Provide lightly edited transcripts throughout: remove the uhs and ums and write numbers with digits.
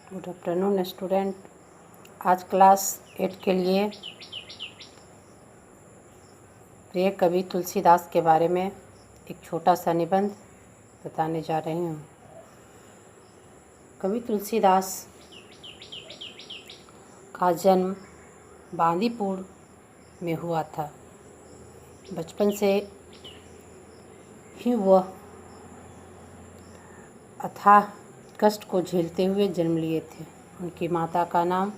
Good afternoon student. आज class 8 के लिए प्रिय कवि तुलसीदास के बारे में एक छोटा सा निबंध बताने जा रही हूँ। कवि तुलसीदास का जन्म बांदीपुर में हुआ था। बचपन से ही वह अथाह कष्ट को झेलते हुए जन्म लिए थे। उनकी माता का नाम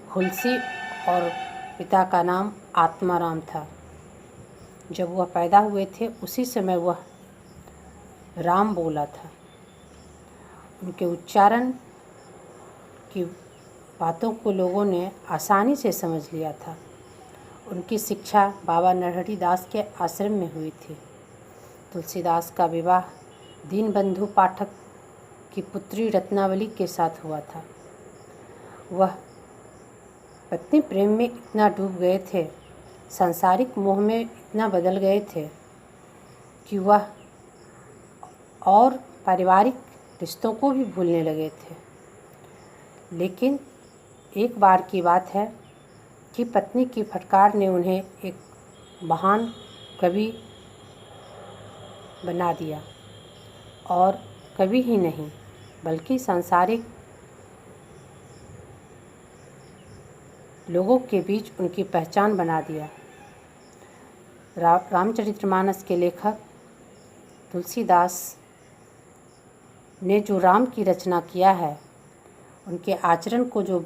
हुलसी और पिता का नाम आत्माराम था। जब वह पैदा हुए थे उसी समय वह राम बोला था। उनके उच्चारण की बातों को लोगों ने आसानी से समझ लिया था। उनकी शिक्षा बाबा नरहरि दास के आश्रम में हुई थी। तुलसीदास का विवाह दीनबंधु पाठक की पुत्री रत्नावली के साथ हुआ था। वह पत्नी प्रेम में इतना डूब गए थे, सांसारिक मोह में इतना बदल गए थे कि वह और पारिवारिक रिश्तों को भी भूलने लगे थे। लेकिन एक बार की बात है कि पत्नी की फटकार ने उन्हें एक महान कवि बना दिया और कवि ही नहीं बल्कि सांसारिक लोगों के बीच उनकी पहचान बना दिया। रामचरितमानस के लेखक तुलसीदास ने जो राम की रचना किया है, उनके आचरण को जो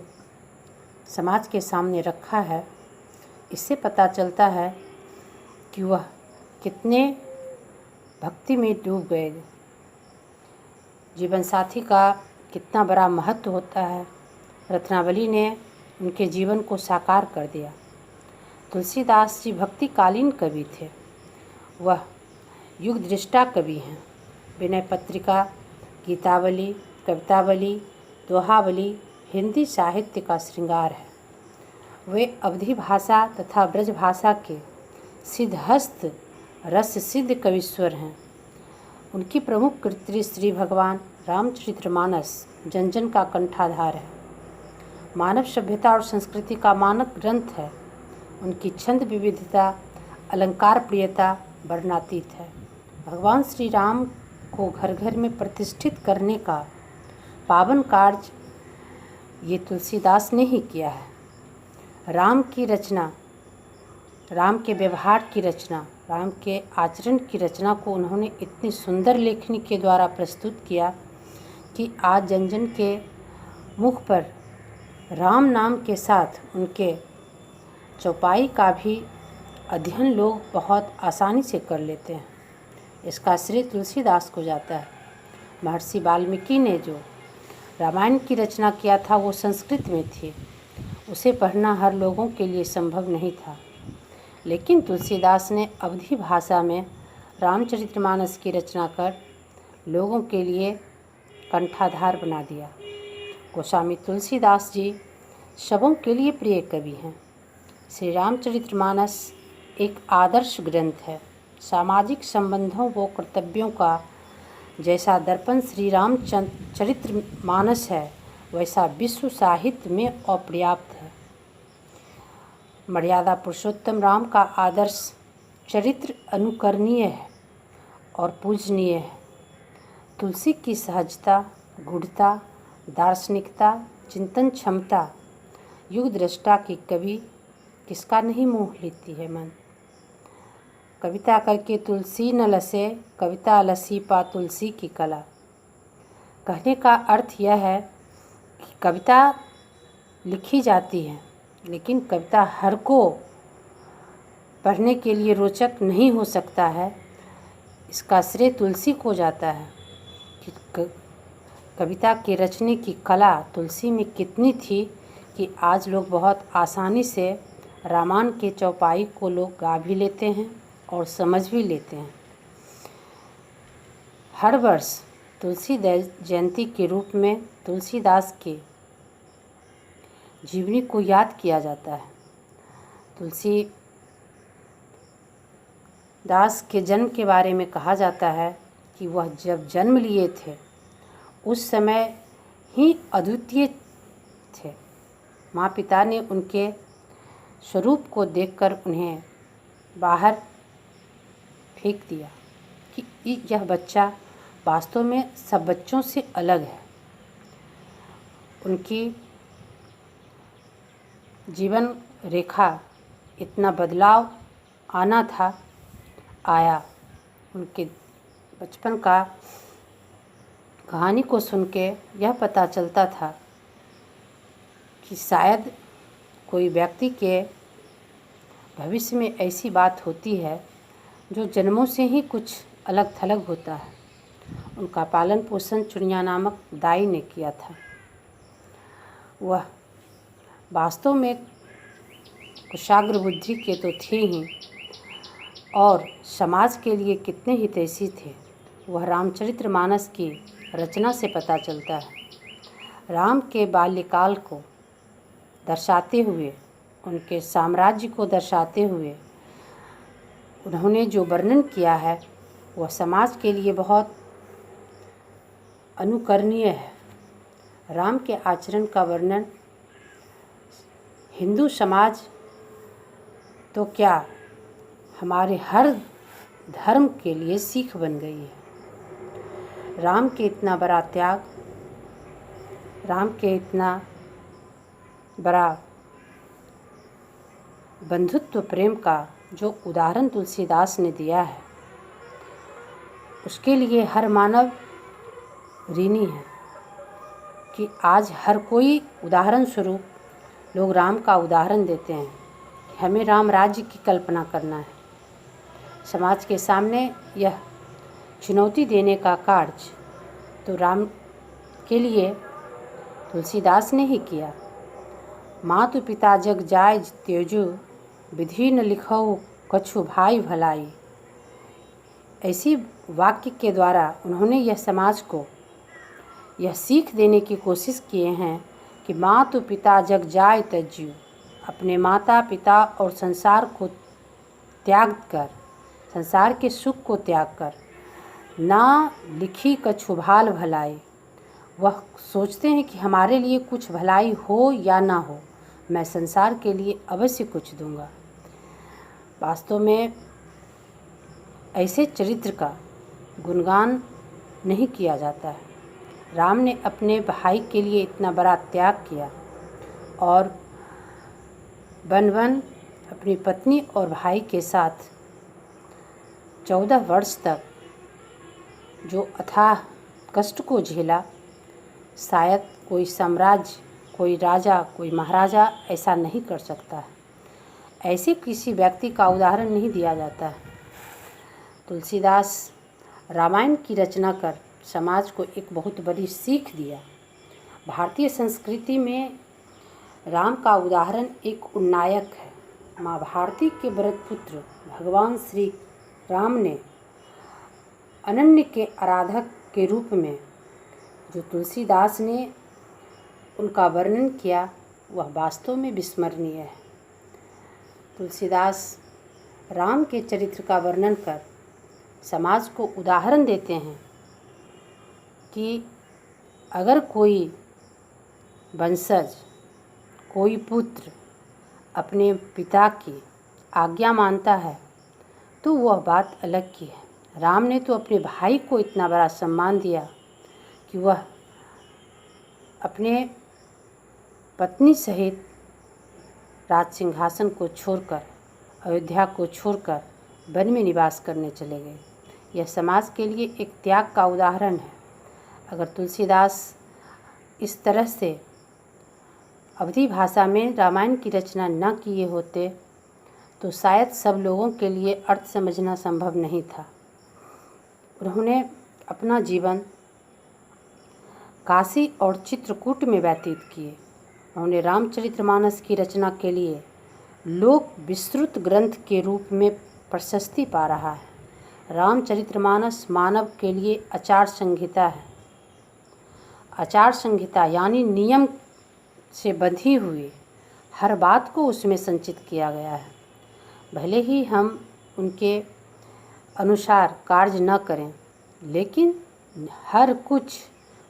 समाज के सामने रखा है, इससे पता चलता है कि वह कितने भक्ति में डूब गए। जीवन साथी का कितना बड़ा महत्व होता है, रत्नावली ने उनके जीवन को साकार कर दिया। तुलसीदास जी भक्तिकालीन कवि थे। वह युग दृष्टा कवि हैं। विनय पत्रिका, गीतावली, कवितावली, दोहावली हिंदी साहित्य का श्रृंगार है। वे अवधी भाषा तथा ब्रज भाषा के सिद्धहस्त रस सिद्ध कविश्वर हैं। उनकी प्रमुख कृति श्री भगवान रामचरितमानस जन जन का कंठाधार है। मानव सभ्यता और संस्कृति का मानक ग्रंथ है। उनकी छंद विविधता, अलंकार प्रियता वर्णनातीत है। भगवान श्री राम को घर घर में प्रतिष्ठित करने का पावन कार्य ये तुलसीदास ने ही किया है। राम की रचना, राम के व्यवहार की रचना, राम के आचरण की रचना को उन्होंने इतनी सुंदर लेखनी के द्वारा प्रस्तुत किया कि आज जन जन के मुख पर राम नाम के साथ उनके चौपाई का भी अध्ययन लोग बहुत आसानी से कर लेते हैं। इसका श्रेय तुलसीदास को जाता है। महर्षि वाल्मीकि ने जो रामायण की रचना किया था वो संस्कृत में थी। उसे पढ़ना हर लोगों के लिए संभव नहीं था, लेकिन तुलसीदास ने अवधी भाषा में रामचरितमानस की रचना कर लोगों के लिए कंठाधार बना दिया। गोस्वामी तुलसीदास जी सबों के लिए प्रिय कवि हैं। श्री रामचरितमानस एक आदर्श ग्रंथ है। सामाजिक संबंधों व कर्तव्यों का जैसा दर्पण श्री रामचरितमानस है, वैसा विश्व साहित्य में अपर्याप्त है। मर्यादा पुरुषोत्तम राम का आदर्श चरित्र अनुकरणीय है और पूजनीय है। तुलसी की सहजता, गूढ़ता, दार्शनिकता, चिंतन क्षमता, युग दृष्टा की कवि किसका नहीं मोह लेती है मन। कविता करके तुलसी न लसे, कविता लसी पा तुलसी की कला। कहने का अर्थ यह है कि कविता लिखी जाती है, लेकिन कविता हर को पढ़ने के लिए रोचक नहीं हो सकता है। इसका श्रेय तुलसी को जाता है कि कविता के रचने की कला तुलसी में कितनी थी कि आज लोग बहुत आसानी से रामायण के चौपाई को लोग गा भी लेते हैं और समझ भी लेते हैं। हर वर्ष तुलसी जयंती के रूप में तुलसीदास के जीवनी को याद किया जाता है। तुलसीदास के जन्म के बारे में कहा जाता है कि वह जब जन्म लिए थे उस समय ही अद्वितीय थे। माँ पिता ने उनके स्वरूप को देखकर उन्हें बाहर फेंक दिया कि यह बच्चा वास्तव में सब बच्चों से अलग है। उनकी जीवन रेखा इतना बदलाव आना था, आया। उनके बचपन का कहानी को सुन के यह पता चलता था कि शायद कोई व्यक्ति के भविष्य में ऐसी बात होती है जो जन्मों से ही कुछ अलग थलग होता है। उनका पालन पोषण चुनिया नामक दाई ने किया था। वह वास्तव में कुशाग्र बुद्धि के तो थे ही, और समाज के लिए कितने हितैषी थे वह रामचरितमानस की रचना से पता चलता है। राम के बाल्यकाल को दर्शाते हुए, उनके साम्राज्य को दर्शाते हुए उन्होंने जो वर्णन किया है वह समाज के लिए बहुत अनुकरणीय है। राम के आचरण का वर्णन हिंदू समाज तो क्या, हमारे हर धर्म के लिए सीख बन गई है। राम के इतना बड़ा त्याग, राम के इतना बड़ा बंधुत्व प्रेम का जो उदाहरण तुलसीदास ने दिया है, उसके लिए हर मानव ऋणी है कि आज हर कोई उदाहरण स्वरूप लोग राम का उदाहरण देते हैं। हमें राम राज्य की कल्पना करना है। समाज के सामने यह चुनौती देने का कार्य तो राम के लिए तुलसीदास ने ही किया। मातु पिता जग जाय त्यजु, विधि न लिखऊ कछु भाई भलाई। ऐसी वाक्य के द्वारा उन्होंने यह समाज को यह सीख देने की कोशिश किए हैं कि मातु पिता जग जाय त्यजु, अपने माता पिता और संसार को त्याग कर, संसार के सुख को त्याग कर, ना लिखी कछु भाल भलाई। वह सोचते हैं कि हमारे लिए कुछ भलाई हो या ना हो, मैं संसार के लिए अवश्य कुछ दूंगा। वास्तव में ऐसे चरित्र का गुणगान नहीं किया जाता है। राम ने अपने भाई के लिए इतना बड़ा त्याग किया और वन वन अपनी पत्नी और भाई के साथ 14 वर्ष तक जो अथाह कष्ट को झेला, शायद कोई साम्राज्य, कोई राजा, कोई महाराजा ऐसा नहीं कर सकता है। ऐसे किसी व्यक्ति का उदाहरण नहीं दिया जाता है। तुलसीदास रामायण की रचना कर समाज को एक बहुत बड़ी सीख दिया। भारतीय संस्कृति में राम का उदाहरण एक उन्नायक है। माँ भारती के व्रतपुत्र भगवान श्री राम ने अनन्य के आराधक के रूप में जो तुलसीदास ने उनका वर्णन किया वह वास्तव में विस्मरणीय है। तुलसीदास राम के चरित्र का वर्णन कर समाज को उदाहरण देते हैं कि अगर कोई वंशज, कोई पुत्र अपने पिता की आज्ञा मानता है तो वह बात अलग की है। राम ने तो अपने भाई को इतना बड़ा सम्मान दिया कि वह अपने पत्नी सहित राज सिंहासन को छोड़कर, अयोध्या को छोड़कर वन में निवास करने चले गए। यह समाज के लिए एक त्याग का उदाहरण है। अगर तुलसीदास इस तरह से अवधी भाषा में रामायण की रचना न किए होते तो शायद सब लोगों के लिए अर्थ समझना संभव नहीं था। उन्होंने अपना जीवन काशी और चित्रकूट में व्यतीत किए। उन्होंने रामचरितमानस की रचना के लिए लोक विस्तृत ग्रंथ के रूप में प्रशस्ति पा रहा है। रामचरितमानस मानव के लिए आचार संहिता है। आचार संहिता यानी नियम से बंधी हुई हर बात को उसमें संचित किया गया है। भले ही हम उनके अनुसार कार्य न करें, लेकिन हर कुछ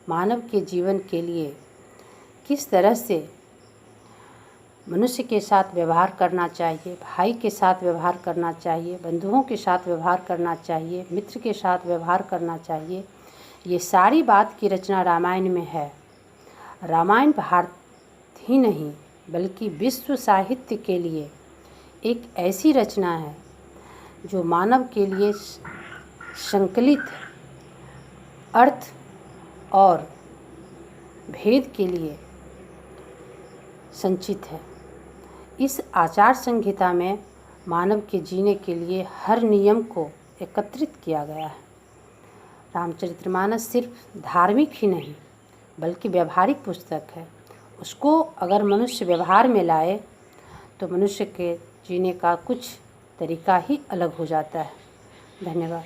मानव के जीवन के लिए किस तरह से मनुष्य के साथ व्यवहार करना चाहिए, भाई के साथ व्यवहार करना चाहिए, बंधुओं के साथ व्यवहार करना चाहिए, मित्र के साथ व्यवहार करना चाहिए, ये सारी बात की रचना रामायण में है। रामायण भारत ही नहीं बल्कि विश्व साहित्य के लिए एक ऐसी रचना है जो मानव के लिए संकलित अर्थ और भेद के लिए संचित है। इस आचार संहिता में मानव के जीने के लिए हर नियम को एकत्रित किया गया है। रामचरितमानस सिर्फ धार्मिक ही नहीं बल्कि व्यवहारिक पुस्तक है। उसको अगर मनुष्य व्यवहार में लाए तो मनुष्य के जीने का कुछ तरीका ही अलग हो जाता है। धन्यवाद।